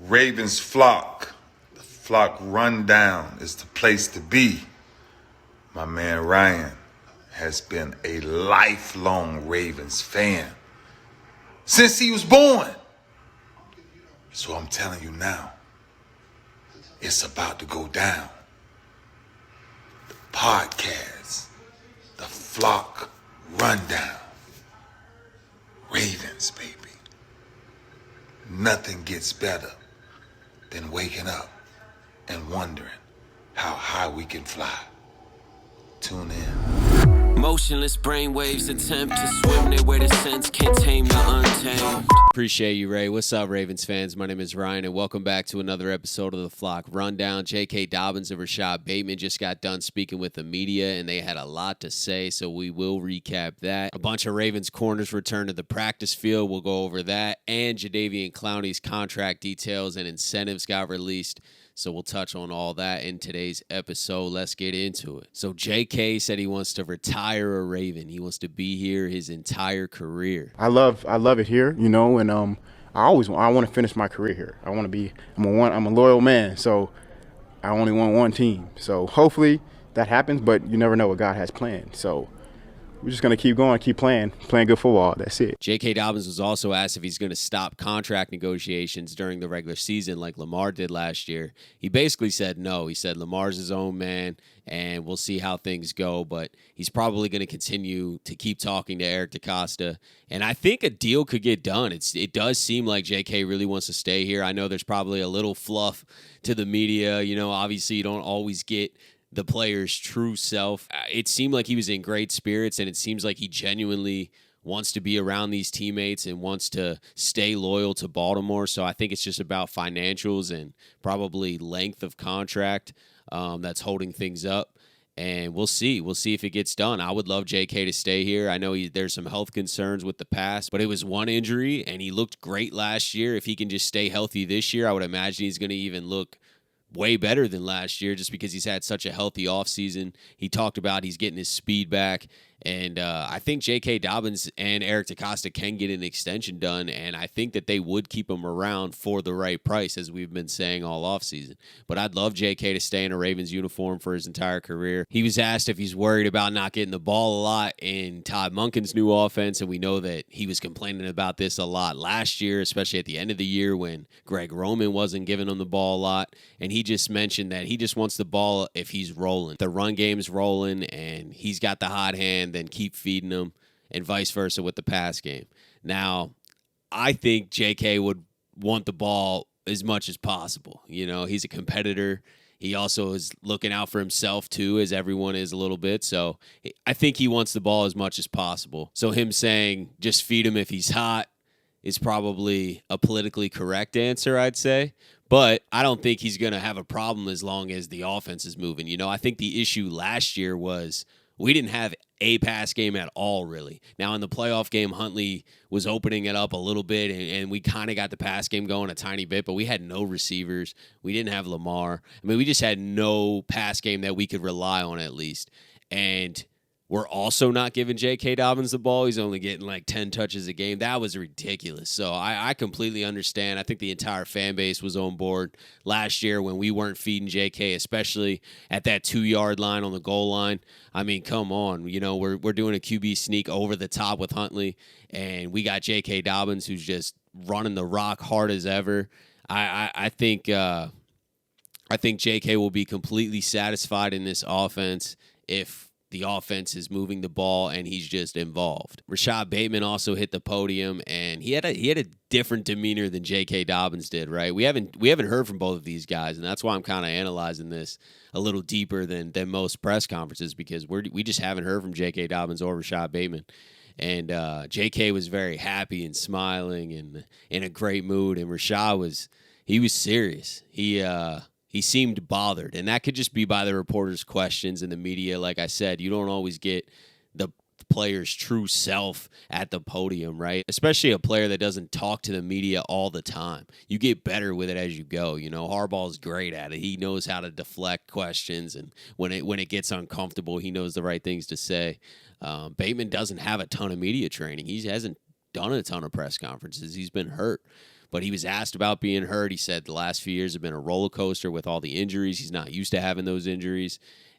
Ravens flock, the flock rundown is the place to be. My man Ryan has been a lifelong Ravens fan since he was born. So I'm telling you now, it's about to go down. The podcast, the flock rundown. Ravens, baby. Nothing gets better than waking up and wondering how high we can fly. Tune in. Motionless brainwaves attempt to swim their way to sense, can't tame the untamed. Appreciate you, Ray. What's up, Ravens fans? My name is Ryan, and welcome back to another episode of the Flock Rundown. Dobbins and Rashod Bateman just got done speaking with the media, and they had a lot to say, so we will recap that. A bunch of Ravens corners return to the practice field. We'll go over that, and Jadeveon Clowney's contract details and incentives got released. So we'll touch on all that in today's episode. Let's get into it. So JK said he wants to retire a Raven. He wants to be here his entire career. I love it here, you know, and I want to finish my career here. I'm a loyal man, so I only want one team. So hopefully that happens, but you never know what God has planned. So we're just going to keep going, keep playing good football. That's it. J.K. Dobbins was also asked if he's going to stop contract negotiations during the regular season like Lamar did last year. He basically said no. He said Lamar's his own man, and we'll see how things go. But he's probably going to continue to keep talking to Eric DeCosta. And I think a deal could get done. It does seem like J.K. really wants to stay here. I know there's probably a little fluff to the media. You know, obviously you don't always get the player's true self. It seemed like he was in great spirits, and it seems like he genuinely wants to be around these teammates and wants to stay loyal to Baltimore. So I think it's just about financials and probably length of contract that's holding things up. And we'll see. We'll see if it gets done. I would love JK to stay here. I know there's some health concerns with the past, but it was one injury, and he looked great last year. If he can just stay healthy this year, I would imagine he's going to even look way better than last year just because he's had such a healthy offseason. He talked about he's getting his speed back. And I think J.K. Dobbins and Eric DeCosta can get an extension done, and I think that they would keep him around for the right price, as we've been saying all offseason. But I'd love J.K. to stay in a Ravens uniform for his entire career. He was asked if he's worried about not getting the ball a lot in Todd Monken's new offense, and we know that he was complaining about this a lot last year, especially at the end of the year when Greg Roman wasn't giving him the ball a lot. And he just mentioned that he just wants the ball if he's rolling. The run game's rolling, and he's got the hot hand, then keep feeding them, and vice versa with the pass game. Now, I think JK would want the ball as much as possible. You know, he's a competitor. He also is looking out for himself, too, as everyone is a little bit. So I think he wants the ball as much as possible. So him saying just feed him if he's hot is probably a politically correct answer, I'd say. But I don't think he's going to have a problem as long as the offense is moving. You know, I think the issue last year was we didn't have a pass game at all, really. Now, in the playoff game, Huntley was opening it up a little bit, and we kind of got the pass game going a tiny bit, but we had no receivers. We didn't have Lamar. I mean, we just had no pass game that we could rely on, at least. And we're also not giving J.K. Dobbins the ball. He's only getting like 10 touches a game. That was ridiculous. So I completely understand. I think the entire fan base was on board last year when we weren't feeding J.K., especially at that 2-yard line on the goal line. I mean, come on. You know, we're doing a QB sneak over the top with Huntley, and we got J.K. Dobbins who's just running the rock hard as ever. I think J.K. will be completely satisfied in this offense if the offense is moving the ball and he's just involved. Rashod Bateman also hit the podium, and he had a different demeanor than J.K. Dobbins did, right? We haven't heard from both of these guys, and that's why I'm kind of analyzing this a little deeper than most press conferences, because we just haven't heard from J.K. Dobbins or Rashod Bateman. And J.K. was very happy and smiling and in a great mood, and Rashod was serious. He seemed bothered, and that could just be by the reporters' questions and the media. Like I said, you don't always get the player's true self at the podium, right? Especially a player that doesn't talk to the media all the time. You get better with it as you go. You know, Harbaugh's great at it. He knows how to deflect questions, and when it gets uncomfortable, he knows the right things to say. Bateman doesn't have a ton of media training. He hasn't done a ton of press conferences. He's been hurt. But he was asked about being hurt. He said the last few years have been a roller coaster with all the injuries. He's not used to having those injuries.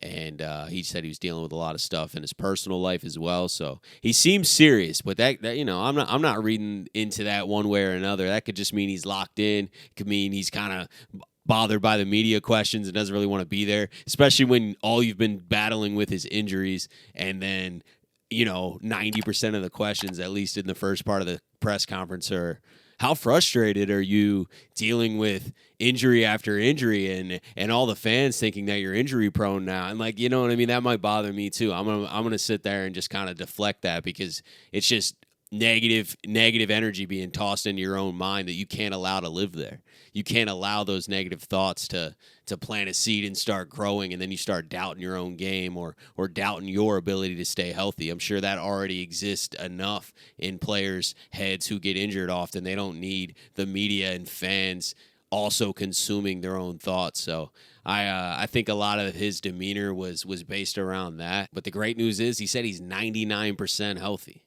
And he said he was dealing with a lot of stuff in his personal life as well. So he seems serious, but that I'm not reading into that one way or another. That could just mean he's locked in. It could mean he's kind of bothered by the media questions and doesn't really want to be there, especially when all you've been battling with is injuries. And then, 90% of the questions, at least in the first part of the press conference, are, how frustrated are you dealing with injury after injury and all the fans thinking that you're injury prone now? And you know what I mean? That might bother me too. I'm gonna sit there and just kind of deflect that, because it's just negative energy being tossed into your own mind that you can't allow to live there. You can't allow those negative thoughts to plant a seed and start growing, and then you start doubting your own game or doubting your ability to stay healthy. I'm sure that already exists enough in players' heads who get injured often. They don't need the media and fans also consuming their own thoughts. So I think a lot of his demeanor was based around that. But the great news is he said he's 99% healthy.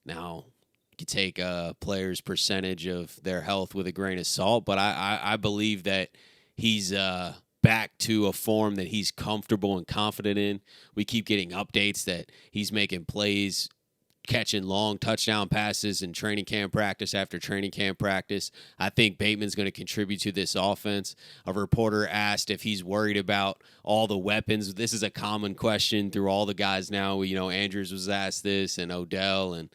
Now, you can take a player's percentage of their health with a grain of salt, but I believe that he's back to a form that he's comfortable and confident in. We keep getting updates that he's making plays, catching long touchdown passes in training camp practice after training camp practice. I think Bateman's going to contribute to this offense. A reporter asked if he's worried about all the weapons. This is a common question through all the guys now. Andrews was asked this, and Odell, and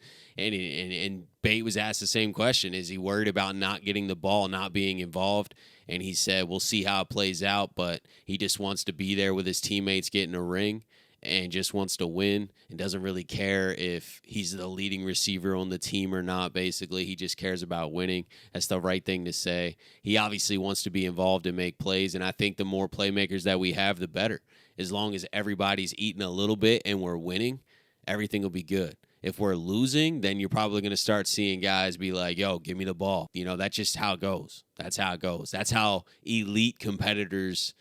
Bate was asked the same question. Is he worried about not getting the ball, not being involved? And he said, we'll see how it plays out, but he just wants to be there with his teammates getting a ring and just wants to win and doesn't really care if he's the leading receiver on the team or not, basically. He just cares about winning. That's the right thing to say. He obviously wants to be involved and make plays, and I think the more playmakers that we have, the better. As long as everybody's eating a little bit and we're winning, everything will be good. If we're losing, then you're probably going to start seeing guys be like, yo, give me the ball. That's just how it goes. That's how it goes. That's how elite competitors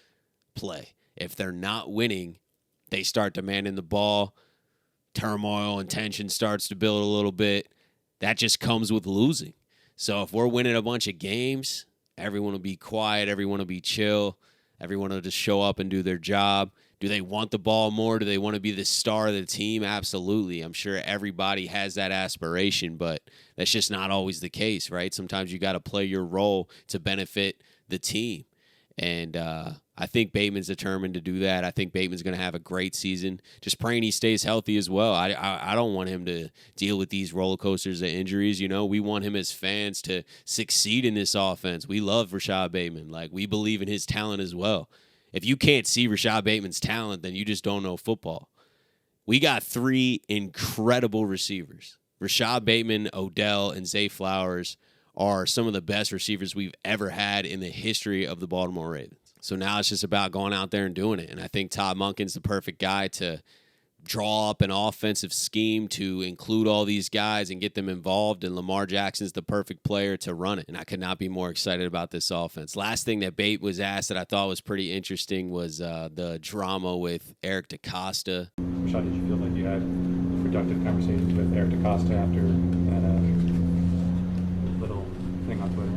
play. If they're not winning, they start demanding the ball. Turmoil and tension starts to build a little bit. That just comes with losing. So if we're winning a bunch of games, everyone will be quiet. Everyone will be chill. Everyone will just show up and do their job. Do they want the ball more? Do they want to be the star of the team? Absolutely. I'm sure everybody has that aspiration, but that's just not always the case, right? Sometimes you got to play your role to benefit the team. And I think Bateman's determined to do that. I think Bateman's going to have a great season. Just praying he stays healthy as well. I don't want him to deal with these roller coasters of injuries. We want him as fans to succeed in this offense. We love Rashod Bateman. We believe in his talent as well. If you can't see Rashod Bateman's talent, then you just don't know football. We got 3 incredible receivers. Rashod Bateman, Odell, and Zay Flowers are some of the best receivers we've ever had in the history of the Baltimore Ravens. So now it's just about going out there and doing it. And I think Todd Monken's the perfect guy to draw up an offensive scheme to include all these guys and get them involved, and Lamar Jackson's the perfect player to run it. And I could not be more excited about this offense. Last thing that Bate was asked that I thought was pretty interesting was the drama with Eric DeCosta. Rashod, did you feel like you had productive conversations with Eric DeCosta after that little thing on Twitter?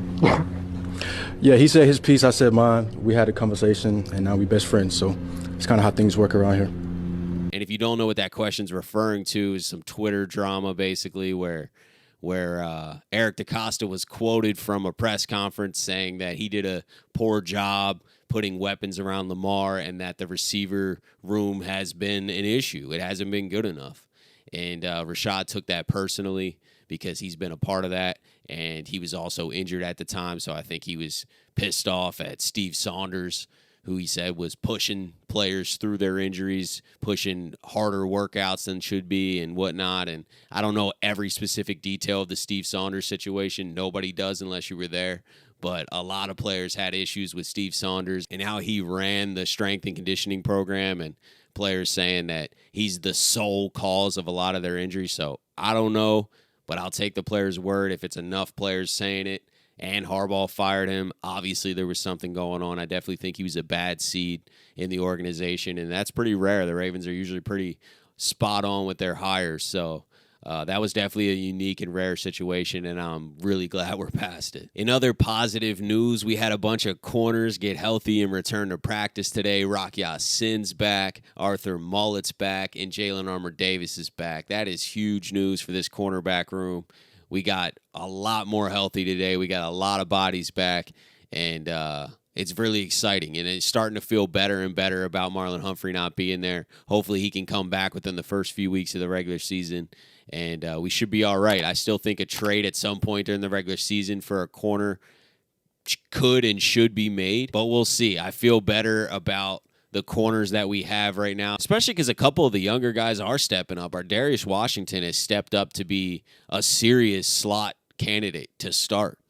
Yeah, he said his piece, I said mine. We had a conversation, and now we best friends. So it's kind of how things work around here. And if you don't know what that question's referring to, is some Twitter drama, basically, where Eric DeCosta was quoted from a press conference saying that he did a poor job putting weapons around Lamar and that the receiver room has been an issue. It hasn't been good enough. And Rashod took that personally because he's been a part of that, and he was also injured at the time, so I think he was pissed off at Steve Saunders, who he said was pushing players through their injuries, pushing harder workouts than should be and whatnot. And I don't know every specific detail of the Steve Saunders situation. Nobody does unless you were there. But a lot of players had issues with Steve Saunders and how he ran the strength and conditioning program, and players saying that he's the sole cause of a lot of their injuries. So I don't know, but I'll take the player's word if it's enough players saying it. And Harbaugh fired him. Obviously, there was something going on. I definitely think he was a bad seed in the organization, and that's pretty rare. The Ravens are usually pretty spot on with their hires. So That was definitely a unique and rare situation, and I'm really glad we're past it. In other positive news, we had a bunch of corners get healthy and return to practice today. Rock Ya-Sin's back, Arthur Mullet's back, and Jalen Armour-Davis is back. That is huge news for this cornerback room. We got a lot more healthy today. We got a lot of bodies back, and it's really exciting, and it's starting to feel better and better about Marlon Humphrey not being there. Hopefully he can come back within the first few weeks of the regular season, and we should be all right. I still think a trade at some point during the regular season for a corner could and should be made, but we'll see. I feel better about the corners that we have right now, especially because a couple of the younger guys are stepping up. Our Darius Washington has stepped up to be a serious slot candidate to start.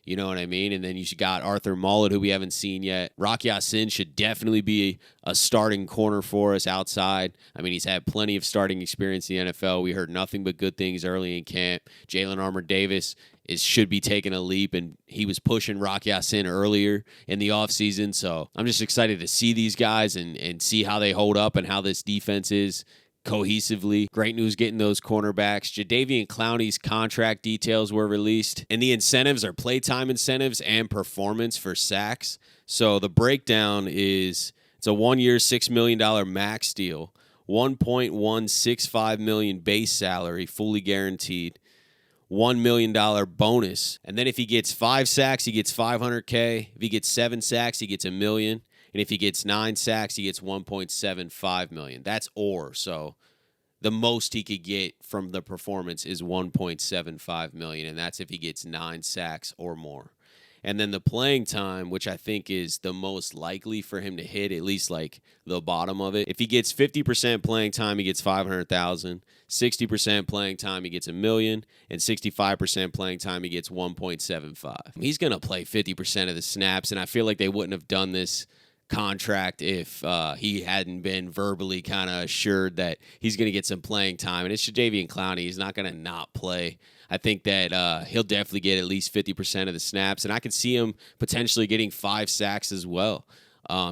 You know what I mean? And then you got Arthur Mullet, who we haven't seen yet. Rock Ya-Sin should definitely be a starting corner for us outside. I mean, he's had plenty of starting experience in the NFL. We heard nothing but good things early in camp. Jalen Armour-Davis should be taking a leap, and he was pushing Rock Ya-Sin earlier in the offseason. So I'm just excited to see these guys and see how they hold up and how this defense is cohesively. Great news getting those cornerbacks. Jadeveon Clowney's contract details were released, and the incentives are playtime incentives and performance for sacks. So the breakdown is it's a 1-year, $6 million max deal, $1.165 million base salary, fully guaranteed, $1 million bonus, and then if he gets 5 sacks, he gets $500K. If he gets 7 sacks, he gets $1 million. And if he gets 9 sacks, he gets $1.75 million. That's so the most he could get from the performance is $1.75 million, and that's if he gets 9 sacks or more. And then the playing time, which I think is the most likely for him to hit, at least like the bottom of it. If he gets 50% playing time, he gets $500,000. 60% playing time, he gets $1 million, and 65% playing time, he gets $1.75. He's going to play 50% of the snaps, and I feel like they wouldn't have done this contract if he hadn't been verbally kind of assured that he's going to get some playing time. And it's Jadeveon Clowney. He's not going to not play. I think that he'll definitely get at least 50% of the snaps, and I could see him potentially getting 5 sacks as well.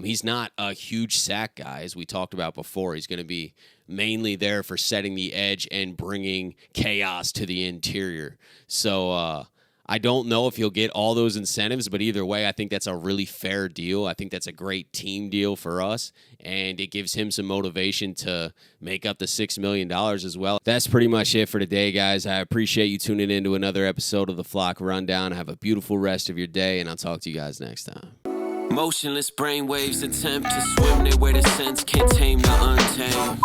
He's not a huge sack guy, as we talked about before. He's going to be mainly there for setting the edge and bringing chaos to the interior. So I don't know if he'll get all those incentives, but either way, I think that's a really fair deal. I think that's a great team deal for us, and it gives him some motivation to make up the $6 million as well. That's pretty much it for today, guys. I appreciate you tuning in to another episode of the Flock Rundown. Have a beautiful rest of your day, and I'll talk to you guys next time. Motionless brainwaves attempt to swim their way to sense, can't tame the untamed.